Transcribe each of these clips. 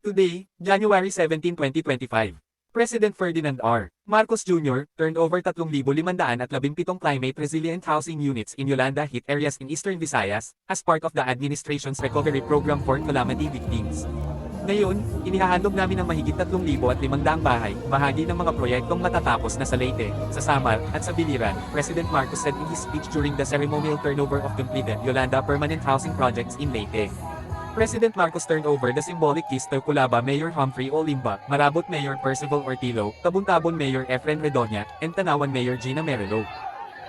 Today, January 17, 2025. President Ferdinand R. Marcos Jr. turned over 3,517 climate resilient housing units in Yolanda hit areas in Eastern Visayas as part of the administration's recovery program for calamity victims. Ngayon, inihahandog namin ang mahigit 3,500 bahay, bahagi ng mga proyektong matatapos na sa Leyte, sa Samar, at sa Biliran, President Marcos said in his speech during the ceremonial turnover of completed Yolanda permanent housing projects in Leyte. President Marcos turned over the symbolic keys to Culaba Mayor Humphrey Olimba, Marabot Mayor Percival Ortilo, Tabuntabon Mayor Efren Redoña, and Tanawan Mayor Gina Merelo.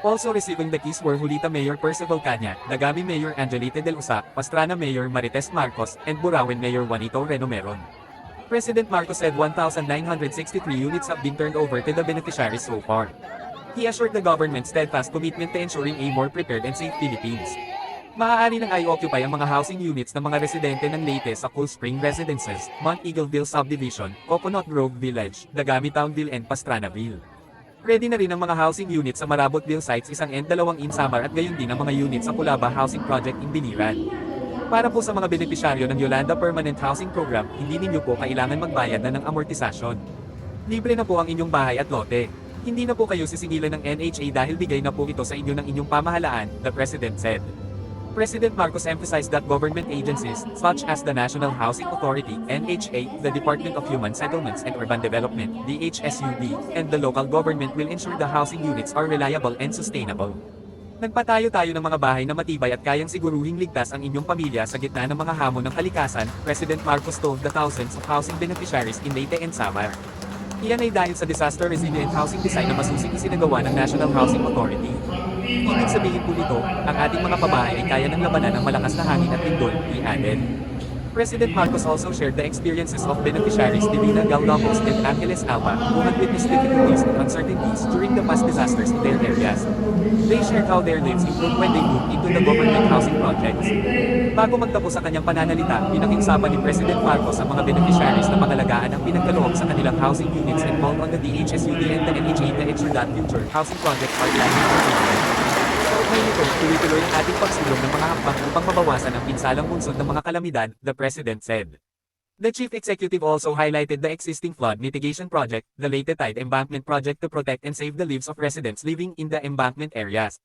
Also receiving the keys were Julita Mayor Percival Caña, Dagami Mayor Angelita Del Usa, Pastrana Mayor Marites Marcos, and Burauen Mayor Juanito Renomeron. President Marcos said 1,963 units have been turned over to the beneficiaries so far. He assured the government's steadfast commitment to ensuring a more prepared and safe Philippines. Maaari nang i-occupy ang mga housing units ng mga residente ng Leyte sa Cool Spring Residences, Mount Eagleville Subdivision, Coconut Grove Village, Dagami Townville and Pastranaville. Ready na rin ang mga housing units sa Marabotville sites 1 and 2 in Samar at gayon din ang mga units sa Culaba Housing Project in Biliran. Para po sa mga benepisyaryo ng Yolanda Permanent Housing Program, hindi ninyo po kailangan magbayad na ng amortisasyon. Libre na po ang inyong bahay at lote. Hindi na po kayo sisingilan ng NHA dahil bigay na po ito sa inyo ng inyong pamahalaan, the President said. President Marcos emphasized that government agencies, such as the National Housing Authority, NHA, the Department of Human Settlements and Urban Development, DHSUD, and the local government will ensure the housing units are reliable and sustainable. Nagpatayo-tayo ng mga bahay na matibay at kayang siguruhing ligtas ang inyong pamilya sa gitna ng mga hamon ng kalikasan, President Marcos told the thousands of housing beneficiaries in Leyte and Samar. Iyan ay dahil sa disaster resilient housing design na masusing isinagawa ng National Housing Authority. Ibig sabihin po nito, ang ating mga pabahay ay kaya ng labanan ng malakas na hangin at lindol, he added. President Marcos also shared the experiences of beneficiaries Divina Galgamos and Angeles Alba, who had witnessed difficulties and uncertainties during the past disasters in their areas. They shared how their lives improved when they moved into the government housing projects. Bago magtapos sa kanyang pananalita, pinakiusapan ni President Marcos ang mga beneficiaries na pangalagaan ang pinagkaloob sa kanilang housing units and called on the DHSUD and the NHA to ensure that future housing projects are planned for Philippines. Kaugnay nito, tuloy-tuloy ang ating pagsulong ng mga hakbang upang mabawasan ang pinsalang bunsod ng mga kalamidad, the President said. The Chief Executive also highlighted the existing flood mitigation project, the Leyte Tide Embankment Project to protect and save the lives of residents living in the embankment areas.